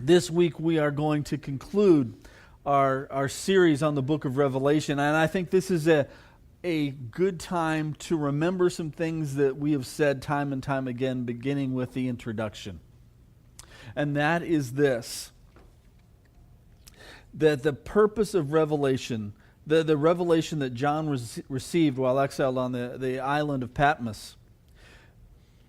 This week we are going to conclude our series on the book of Revelation, and I think this is a good time to remember some things that we have said time and time again, beginning with the introduction. And that is this, that the purpose of Revelation, the revelation that John received while exiled on the island of Patmos,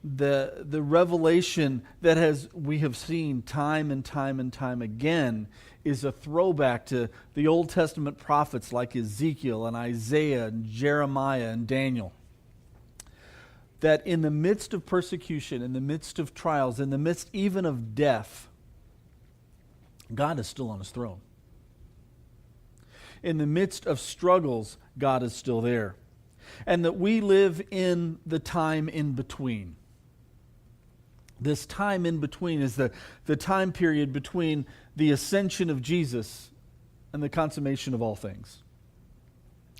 the revelation that we have seen time and time and time again is a throwback to the Old Testament prophets like Ezekiel and Isaiah and Jeremiah and Daniel. That in the midst of persecution, in the midst of trials, in the midst even of death, God is still on his throne. In the midst of struggles, God is still there. And that we live in the time in between. This time in between is the time period between the ascension of Jesus and the consummation of all things.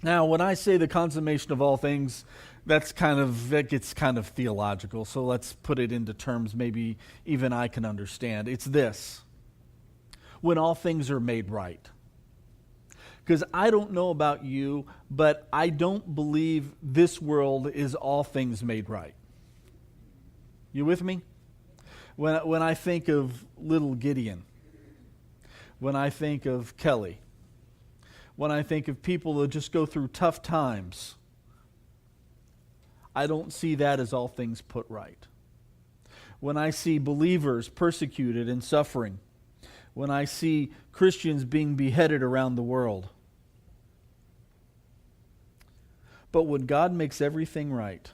Now, when I say the consummation of all things, that gets kind of theological, so let's put it into terms maybe even I can understand. It's this: when all things are made right. Because I don't know about you, but I don't believe this world is all things made right. You with me? When I think of little Gideon, when I think of Kelly, when I think of people that just go through tough times, I don't see that as all things put right. When I see believers persecuted and suffering, when I see Christians being beheaded around the world. But when God makes everything right,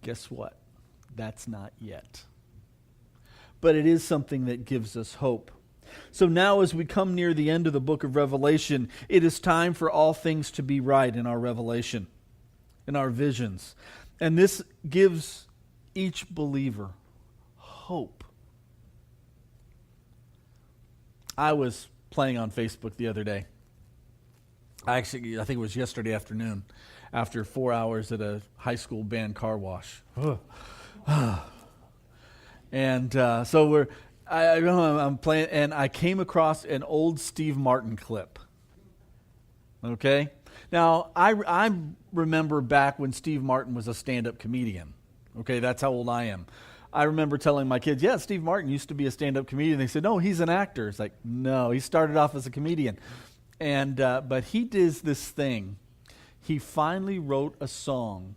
guess what? That's not yet. But it is something that gives us hope. So now as we come near the end of the book of Revelation, it is time for all things to be right in our revelation, in our visions. And this gives each believer hope. I was playing on Facebook the other day. I think it was yesterday afternoon, after 4 hours at a high school band car wash. And so I'm playing, and I came across an old Steve Martin clip. Okay? Now, I remember back when Steve Martin was a stand-up comedian. Okay, that's how old I am. I remember telling my kids, yeah, Steve Martin used to be a stand-up comedian. They said, no, he's an actor. It's like, no, he started off as a comedian. And but he does this thing. He finally wrote a song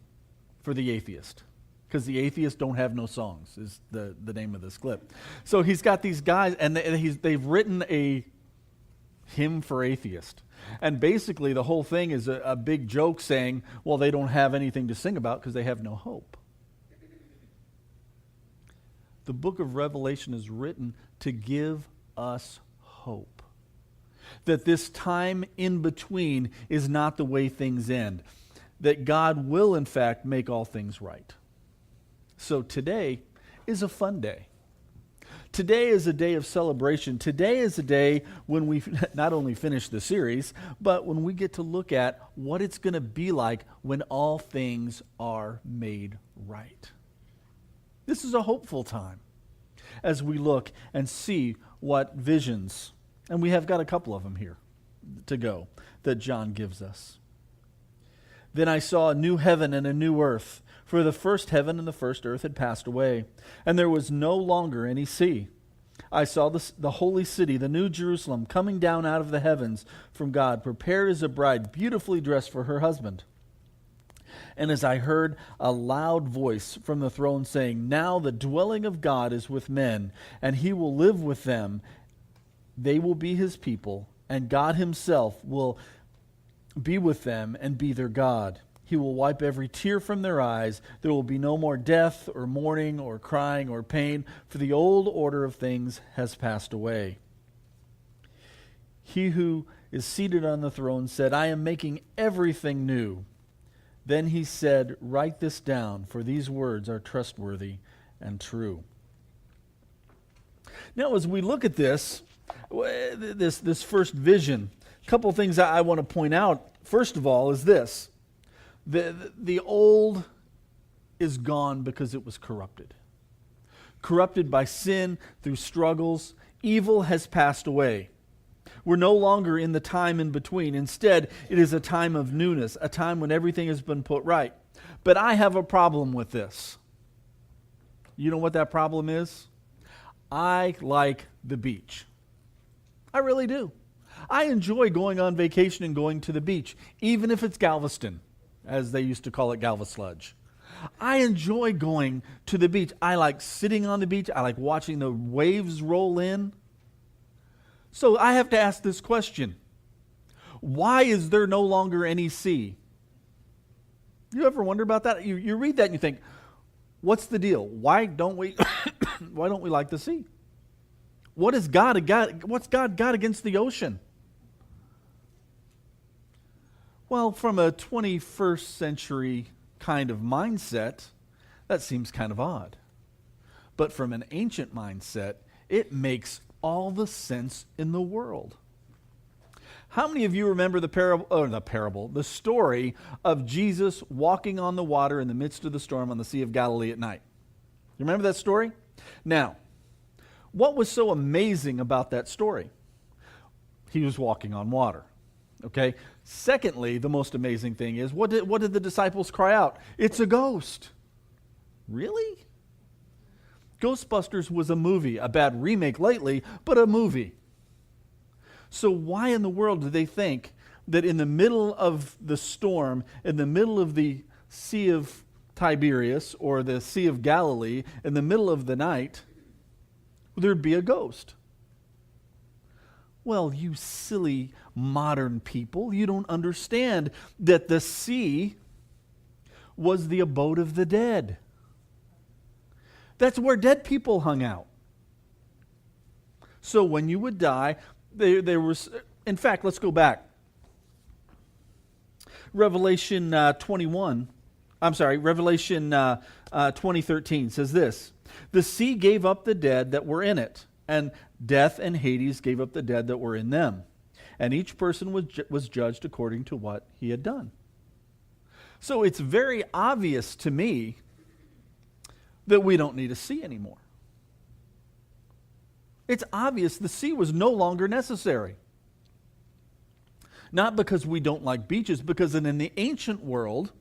for the atheist. Because the atheists don't have no songs, is the name of this clip. So he's got these guys, and they've written a hymn for atheist. And basically the whole thing is a big joke saying, well, they don't have anything to sing about because they have no hope. The book of Revelation is written to give us hope. That this time in between is not the way things end. That God will, in fact, make all things right. So today is a fun day. Today is a day of celebration. Today is a day when we not only finish the series, but when we get to look at what it's going to be like when all things are made right. This is a hopeful time as we look and see what visions, and we have got a couple of them here to go, that John gives us. Then I saw a new heaven and a new earth, for the first heaven and the first earth had passed away, and there was no longer any sea. I saw the holy city, the new Jerusalem, coming down out of the heavens from God, prepared as a bride, beautifully dressed for her husband. And as I heard a loud voice from the throne saying, now the dwelling of God is with men, and he will live with them. They will be his people, and God himself will be with them and be their God. He will wipe every tear from their eyes. There will be no more death or mourning or crying or pain, for the old order of things has passed away. He who is seated on the throne said, I am making everything new. Then he said, write this down, for these words are trustworthy and true. Now, as we look at this first vision, a couple of things I want to point out. First of all is this. The old is gone because it was corrupted. corrupted by sin through struggles. Evil has passed away. We're no longer in the time in between. Instead, it is a time of newness, a time when everything has been put right. But I have a problem with this. You know what that problem is? I like the beach. I really do. I enjoy going on vacation and going to the beach, even if it's Galveston, as they used to call it, Galvasludge. I enjoy going to the beach. I like sitting on the beach. I like watching the waves roll in. So I have to ask this question. Why is there no longer any sea? You ever wonder about that? You read that and you think, what's the deal? Why don't we like the sea? What's God got against the ocean? Well, from a 21st century kind of mindset, that seems kind of odd. But from an ancient mindset, it makes all the sense in the world. How many of you remember the story of Jesus walking on the water in the midst of the storm on the Sea of Galilee at night? You remember that story? Now, what was so amazing about that story? He was walking on water. Okay? Secondly, the most amazing thing is, what did the disciples cry out? It's a ghost. Really? Ghostbusters was a movie, a bad remake lately, but a movie. So why in the world do they think that in the middle of the storm, in the middle of the Sea of Tiberias or the Sea of Galilee, in the middle of the night, there'd be a ghost? Well, you silly modern people, you don't understand that the sea was the abode of the dead. That's where dead people hung out. So when you would die, there was, in fact, let's go back. Revelation 20:13 says this: the sea gave up the dead that were in it, and death and Hades gave up the dead that were in them. And each person was judged according to what he had done. So it's very obvious to me that we don't need a sea anymore. It's obvious the sea was no longer necessary. Not because we don't like beaches, because in the ancient world,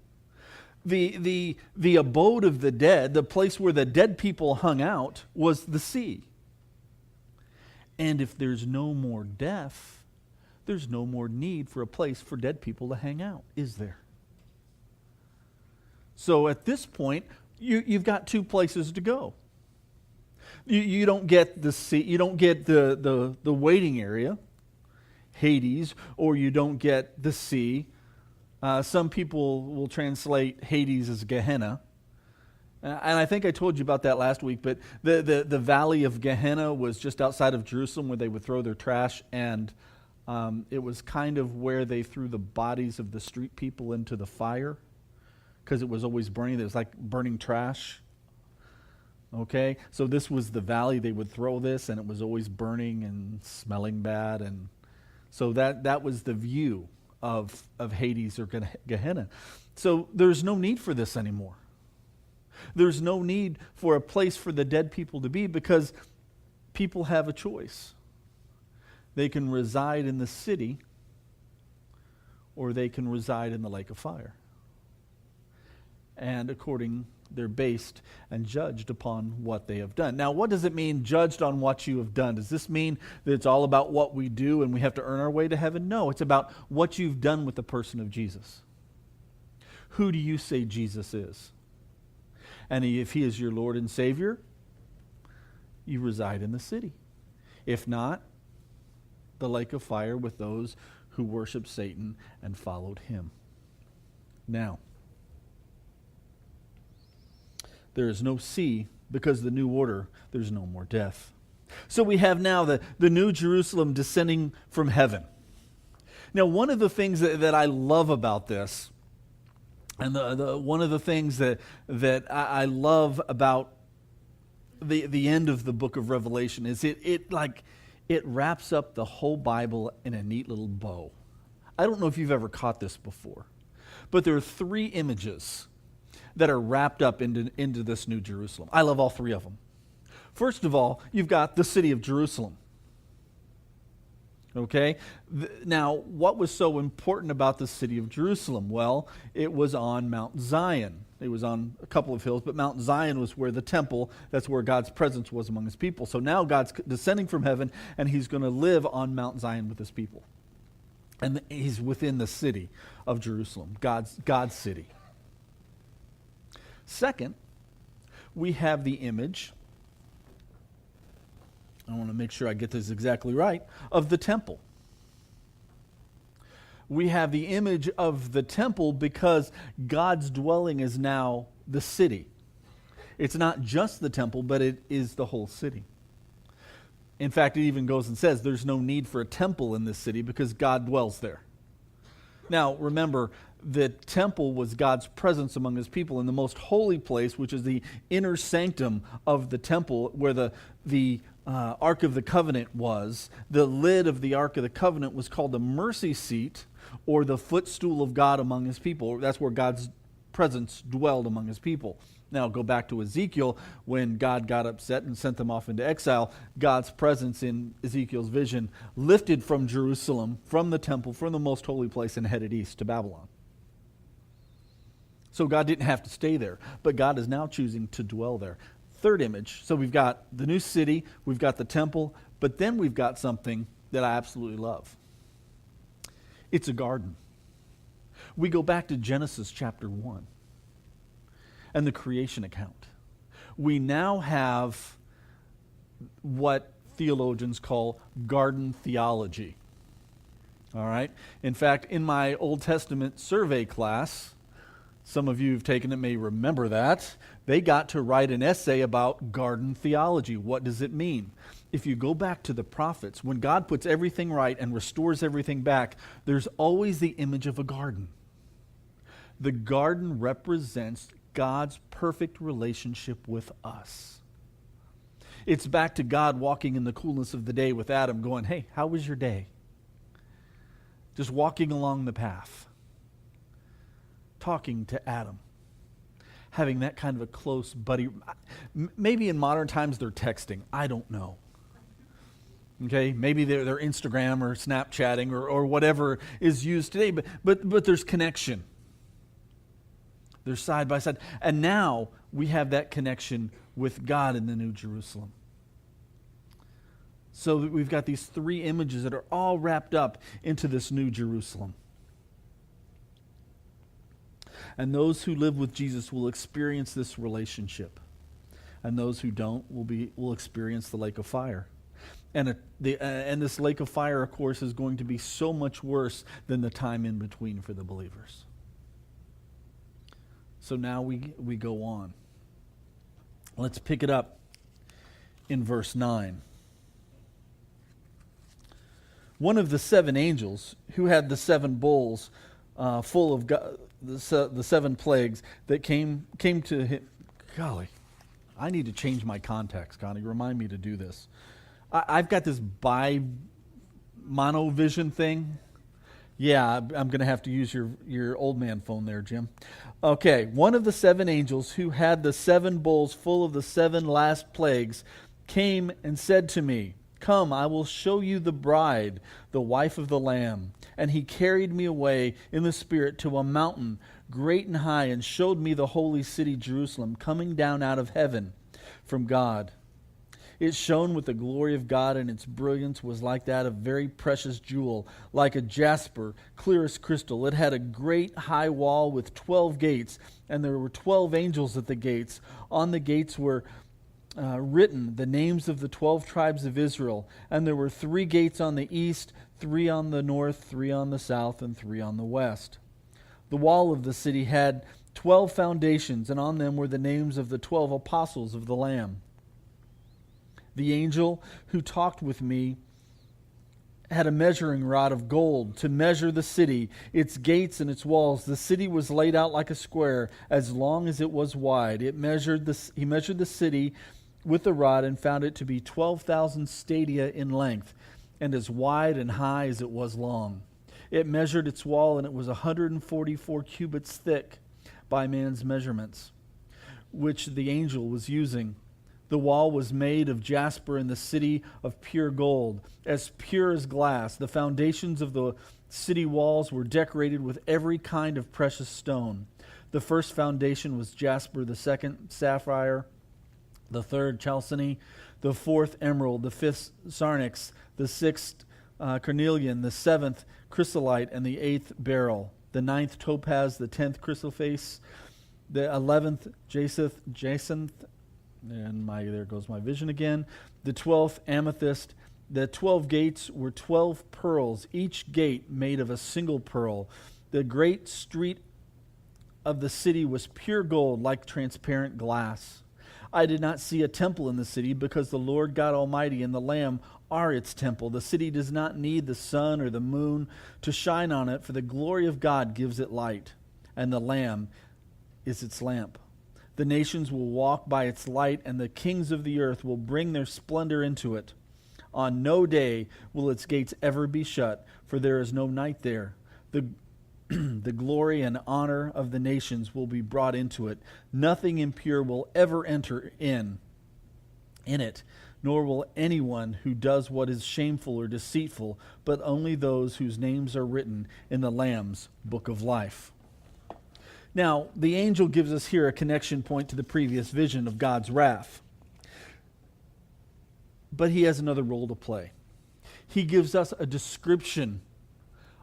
the abode of the dead, the place where the dead people hung out, was the sea. And if there's no more death, there's no more need for a place for dead people to hang out, is there? So at this point, you've got two places to go. You don't get the sea, you don't get the waiting area, Hades, or you don't get the sea. Some people will translate Hades as Gehenna. And I think I told you about that last week, but the valley of Gehenna was just outside of Jerusalem where they would throw their trash, and it was kind of where they threw the bodies of the street people into the fire because it was always burning. It was like burning trash. Okay? So this was the valley they would throw this, and it was always burning and smelling bad. And so that was the view of Hades or Gehenna. So there's no need for this anymore. There's no need for a place for the dead people to be because people have a choice. They can reside in the city or they can reside in the lake of fire. And they're based and judged upon what they have done. Now, what does it mean, judged on what you have done? Does this mean that it's all about what we do and we have to earn our way to heaven? No, it's about what you've done with the person of Jesus. Who do you say Jesus is? And if he is your Lord and Savior, you reside in the city. If not, the lake of fire with those who worship Satan and followed him. Now, there is no sea because of the new order, there's no more death. So we have now the new Jerusalem descending from heaven. Now, one of the things that I love about this, and one of the things that I love about the end of the book of Revelation is it wraps up the whole Bible in a neat little bow. I don't know if you've ever caught this before, but there are three images that are wrapped up into this new Jerusalem. I love all three of them. First of all, you've got the city of Jerusalem. Okay? Now, what was so important about the city of Jerusalem? Well, it was on Mount Zion. It was on a couple of hills, but Mount Zion was where the temple, that's where God's presence was among his people. So now God's descending from heaven, and he's going to live on Mount Zion with his people. And he's within the city of Jerusalem, God's city. Second, we have the image, I want to make sure I get this exactly right, of the temple. We have the image of the temple because God's dwelling is now the city. It's not just the temple, but it is the whole city. In fact, it even goes and says there's no need for a temple in this city because God dwells there. Now, remember, the temple was God's presence among his people in the most holy place, which is the inner sanctum of the temple where the Ark of the Covenant was. The lid of the Ark of the Covenant was called the mercy seat, or the footstool of God among his people. That's where God's presence dwelled among his people. Now, go back to Ezekiel. When God got upset and sent them off into exile, God's presence in Ezekiel's vision lifted from Jerusalem, from the temple, from the most holy place, and headed east to Babylon. So God didn't have to stay there, but God is now choosing to dwell there. Third image, so we've got the new city, we've got the temple, but then we've got something that I absolutely love. It's a garden. We go back to Genesis chapter 1 and the creation account. We now have what theologians call garden theology. All right? In fact, in my Old Testament survey class, some of you who've taken it may remember that, they got to write an essay about garden theology. What does it mean? If you go back to the prophets, when God puts everything right and restores everything back, there's always the image of a garden. The garden represents God's perfect relationship with us. It's back to God walking in the coolness of the day with Adam going, hey, how was your day? Just walking along the path. Talking to Adam. Having that kind of a close buddy. Maybe in modern times they're texting. I don't know. Okay, maybe they're Instagram or Snapchatting or whatever is used today, but there's connection. They're side by side. And now we have that connection with God in the New Jerusalem. So that we've got these three images that are all wrapped up into this New Jerusalem. And those who live with Jesus will experience this relationship. And those who don't will experience the lake of fire. And this lake of fire, of course, is going to be so much worse than the time in between for the believers. So now we go on. Let's pick it up in verse 9. One of the seven angels who had the seven bowls full of the seven plagues that came to him. Golly, I need to change my context, Connie. Remind me to do this. I've got this monovision thing. Yeah, I'm going to have to use your old man phone there, Jim. Okay, one of the seven angels who had the seven bowls full of the seven last plagues came and said to me, "Come, I will show you the bride, the wife of the Lamb." And he carried me away in the Spirit to a mountain great and high and showed me the holy city Jerusalem coming down out of heaven from God. It shone with the glory of God, and its brilliance was like that of very precious jewel, like a jasper, clear as crystal. It had a great high wall with 12 gates, and there were 12 angels at the gates. On the gates were written the names of the 12 tribes of Israel, and there were 3 gates on the east, 3 on the north, 3 on the south, and 3 on the west. The wall of the city had 12 foundations, and on them were the names of the 12 apostles of the Lamb. The angel who talked with me had a measuring rod of gold to measure the city, its gates and its walls. The city was laid out like a square, as long as it was wide. He measured the city with the rod and found it to be 12,000 stadia in length, and as wide and high as it was long. It measured its wall, and it was 144 cubits thick by man's measurements, which the angel was using. The wall was made of jasper and the city of pure gold, as pure as glass. The foundations of the city walls were decorated with every kind of precious stone. The first foundation was jasper, the second sapphire, the third chalcedony, the fourth emerald, the fifth sarnix, the sixth carnelian, the seventh chrysolite, and the eighth beryl, the ninth topaz, the 10th chrysoprase, the 11th jacinth, and there goes my vision again, the 12th amethyst. The 12 gates were 12 pearls, each gate made of a single pearl. The great street of the city was pure gold, like transparent glass. I did not see a temple in the city, because the Lord God Almighty and the Lamb are its temple. The city does not need the sun or the moon to shine on it, for the glory of God gives it light, and the Lamb is its lamp. The nations will walk by its light, and the kings of the earth will bring their splendor into it. On no day will its gates ever be shut, for there is no night there. The glory and honor of the nations will be brought into it. Nothing impure will ever enter in it, nor will anyone who does what is shameful or deceitful, but only those whose names are written in the Lamb's book of life. Now, the angel gives us here a connection point to the previous vision of God's wrath. But he has another role to play. He gives us a description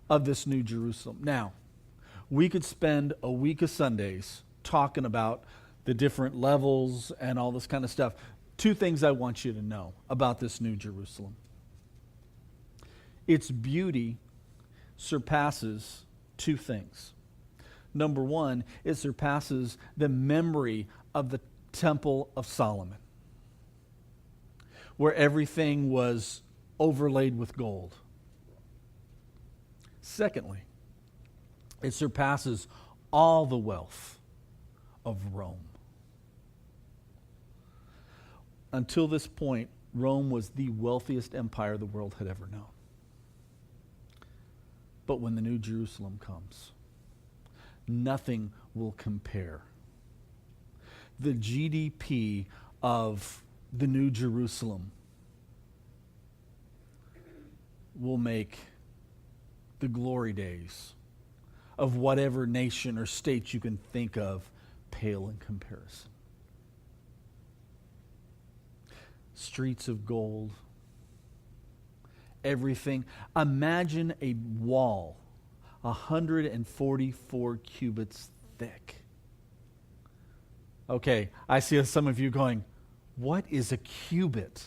of this New Jerusalem. Now, we could spend a week of Sundays talking about the different levels and all this kind of stuff. Two things I want you to know about this New Jerusalem. Its beauty surpasses two things. Number one, it surpasses the memory of the Temple of Solomon, where everything was overlaid with gold. Secondly, it surpasses all the wealth of Rome. Until this point, Rome was the wealthiest empire the world had ever known. But when the New Jerusalem comes, nothing will compare. The GDP of the New Jerusalem will make the glory days of whatever nation or state you can think of pale in comparison. Streets of gold, everything. Imagine a wall 144 cubits thick. Okay, I see some of you going, what is a cubit?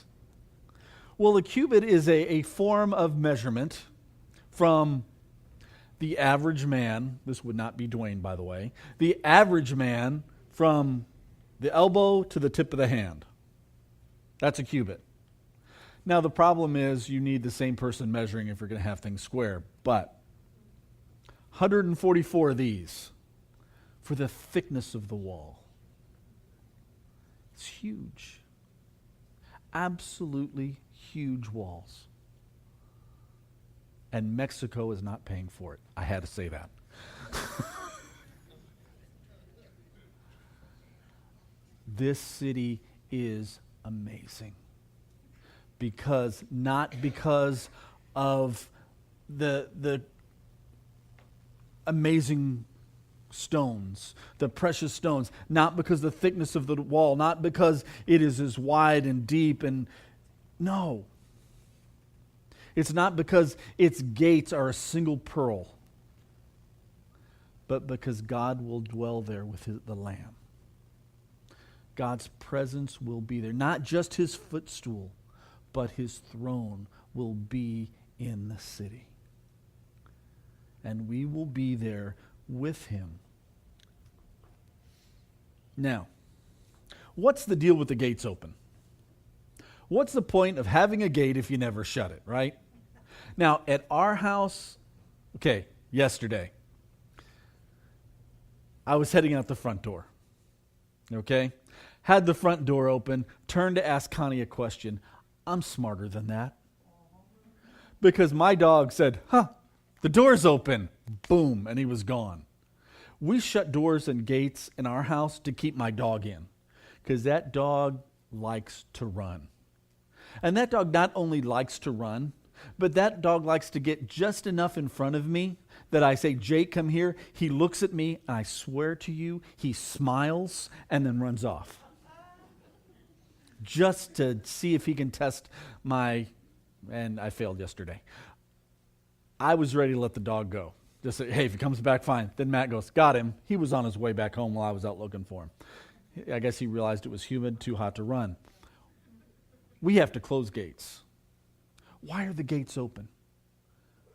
Well, a cubit is a form of measurement from the average man. This would not be Dwayne, by the way. The average man from the elbow to the tip of the hand. That's a cubit. Now, the problem is you need the same person measuring if you're going to have things square. But 144 of these for the thickness of the wall. It's huge. Absolutely huge walls. And Mexico is not paying for it. I had to say that. This city is amazing. Not because of the amazing stones, the precious stones, not because of the thickness of the wall, not because it is as wide and deep, and no. It's not because its gates are a single pearl, but because God will dwell there with the Lamb. God's presence will be there. Not just his footstool, but his throne will be in the city. And we will be there with him. Now, what's the deal with the gates open? What's the point of having a gate if you never shut it, right? Now, at our house, yesterday, I was heading out the front door, Had the front door open, turned to ask Connie a question. I'm smarter than that. Because my dog said, the door's open. Boom, and he was gone. We shut doors and gates in our house to keep my dog in. Because that dog likes to run. And that dog not only likes to run, but that dog likes to get just enough in front of me that I say, Jake, come here. He looks at me, and I swear to you, he smiles and then runs off. Just to see if he can test and I failed yesterday. I was ready to let the dog go. Just say, hey, if he comes back, fine. Then Matt goes, got him. He was on his way back home while I was out looking for him. I guess he realized it was humid, too hot to run. We have to close gates. Why are the gates open?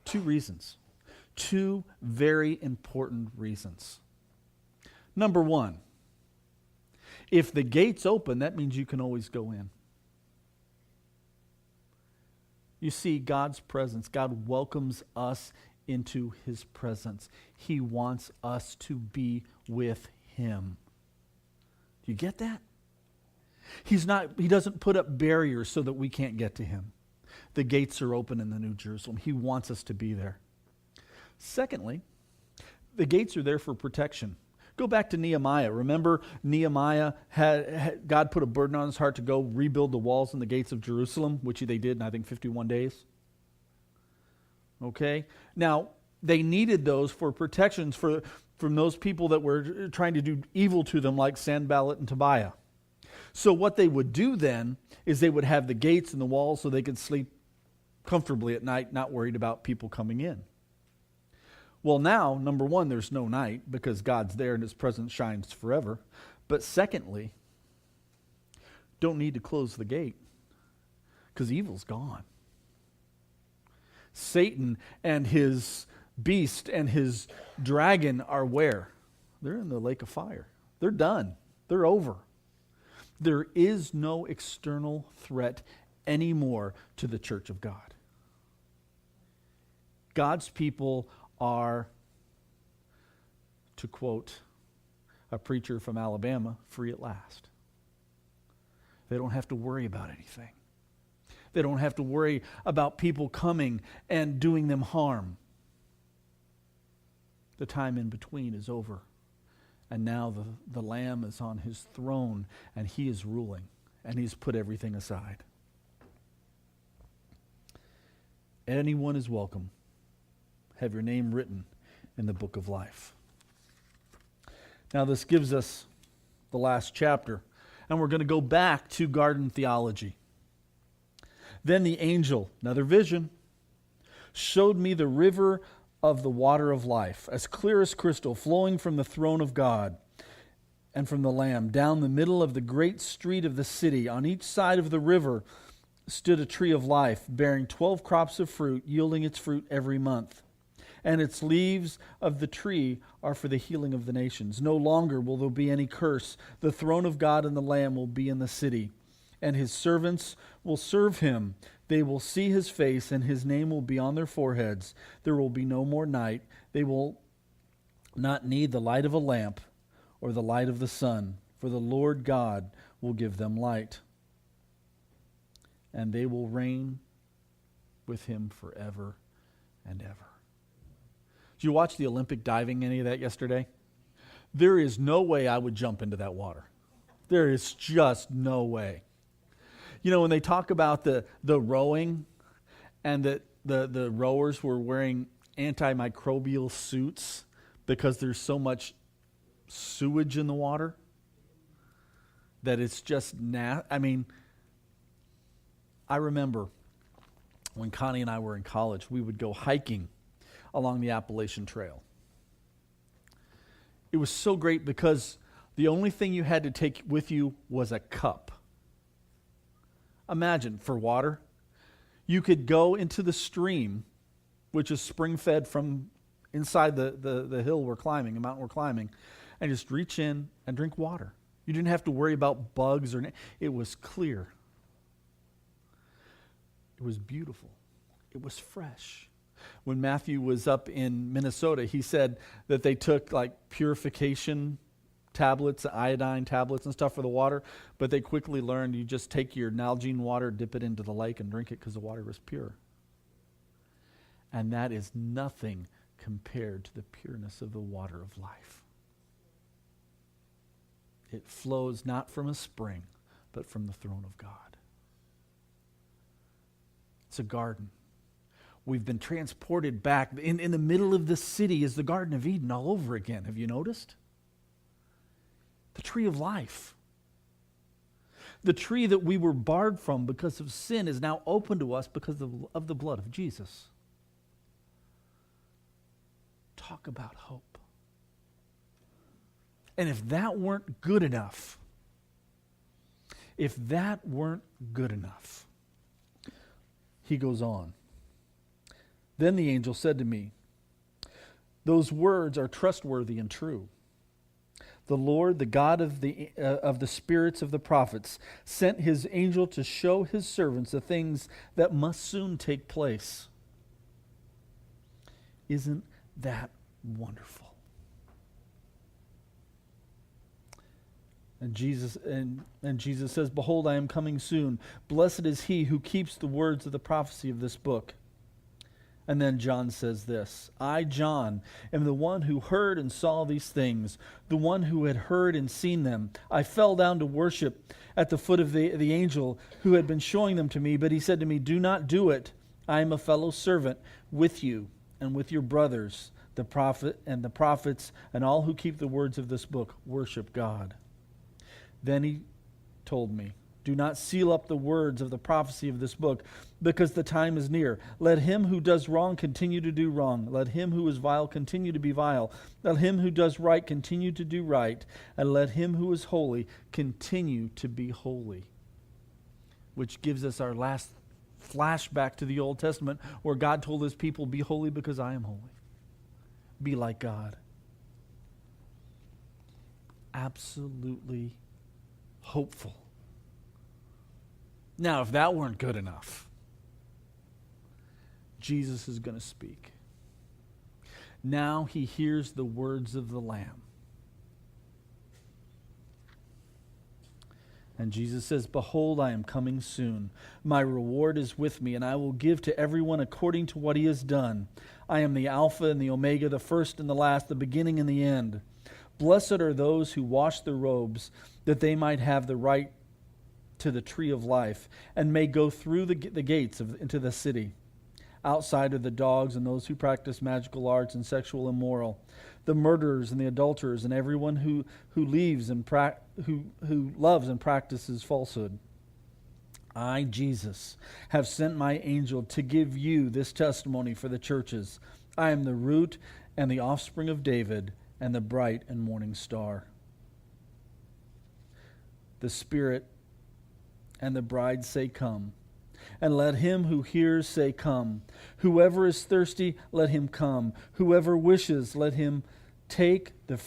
2 reasons. 2 very important reasons. Number 1, if the gate's open, that means you can always go in. You see, God's presence, God welcomes us into his presence. He wants us to be with him. Do you get that? He doesn't put up barriers so that we can't get to him. The gates are open in the New Jerusalem. He wants us to be there. Secondly, the gates are there for protection. Go back to Nehemiah. Remember, Nehemiah had God put a burden on his heart to go rebuild the walls and the gates of Jerusalem, which they did in, I think, 51 days. Okay? Now, they needed those for protections from those people that were trying to do evil to them, like Sanballat and Tobiah. So what they would do then is they would have the gates and the walls so they could sleep comfortably at night, not worried about people coming in. Well, now, number 1, there's no night because God's there and his presence shines forever. But secondly, don't need to close the gate because evil's gone. Satan and his beast and his dragon are where? They're in the lake of fire. They're done. They're over. There is no external threat anymore to the church of God. God's people are, to quote a preacher from Alabama, free at last. They don't have to worry about anything. They don't have to worry about people coming and doing them harm. The time in between is over. And now the Lamb is on his throne and he is ruling and he's put everything aside. Anyone is welcome. Have your name written in the book of life. Now this gives us the last chapter, and we're going to go back to garden theology. Then the angel, another vision, showed me the river of the water of life, as clear as crystal, flowing from the throne of God and from the Lamb. Down the middle of the great street of the city, on each side of the river, stood a tree of life, bearing 12 crops of fruit, yielding its fruit every month. And its leaves of the tree are for the healing of the nations. No longer will there be any curse. The throne of God and the Lamb will be in the city, and his servants will serve him. They will see his face, and his name will be on their foreheads. There will be no more night. They will not need the light of a lamp or the light of the sun, for the Lord God will give them light. And they will reign with him forever and ever. Did you watch the Olympic diving, any of that yesterday? There is no way I would jump into that water. There is just no way. You know, when they talk about the rowing and that the rowers were wearing antimicrobial suits because there's so much sewage in the water that it's just I remember when Connie and I were in college, we would go hiking along the Appalachian Trail. It was so great because the only thing you had to take with you was a cup. Imagine, for water, you could go into the stream, which is spring-fed from inside the hill we're climbing, the mountain we're climbing, and just reach in and drink water. You didn't have to worry about bugs it was clear. It was beautiful. It was fresh. When Matthew was up in Minnesota, he said that they took like purification tablets, iodine tablets and stuff for the water, but they quickly learned you just take your Nalgene water, dip it into the lake and drink it because the water was pure. And that is nothing compared to the pureness of the water of life. It flows not from a spring, but from the throne of God. It's a garden. We've been transported back. In the middle of the city is the Garden of Eden all over again. Have you noticed? The tree of life. The tree that we were barred from because of sin is now open to us because of the blood of Jesus. Talk about hope. And if that weren't good enough, he goes on. Then the angel said to me, those words are trustworthy and true. The Lord, the God of the spirits of the prophets, sent his angel to show his servants the things that must soon take place. Isn't that wonderful? And Jesus says, behold, I am coming soon. Blessed is he who keeps the words of the prophecy of this book. And then John says this, I, John, am the one who heard and saw these things, the one who had heard and seen them. I fell down to worship at the foot of the angel who had been showing them to me, but he said to me, do not do it. I am a fellow servant with you and with your brothers, the prophet and the prophets, and all who keep the words of this book. Worship God. Then he told me, do not seal up the words of the prophecy of this book, because the time is near. Let him who does wrong continue to do wrong. Let him who is vile continue to be vile. Let him who does right continue to do right. And let him who is holy continue to be holy. Which gives us our last flashback to the Old Testament, where God told his people, be holy because I am holy. Be like God. Absolutely hopeful. Now, if that weren't good enough, Jesus is going to speak. Now he hears the words of the Lamb. And Jesus says, behold, I am coming soon. My reward is with me, and I will give to everyone according to what he has done. I am the Alpha and the Omega, the first and the last, the beginning and the end. Blessed are those who wash their robes, that they might have the right to the tree of life, and may go through the gates into the city. Outside are the dogs and those who practice magical arts and sexual immoral, the murderers and the adulterers, and everyone who loves and practices falsehood. I, Jesus, have sent my angel to give you this testimony for the churches. I am the root and the offspring of David, and the bright and morning star. The Spirit and the bride say, come. And let him who hears say, come. Whoever is thirsty, let him come. Whoever wishes, let him take the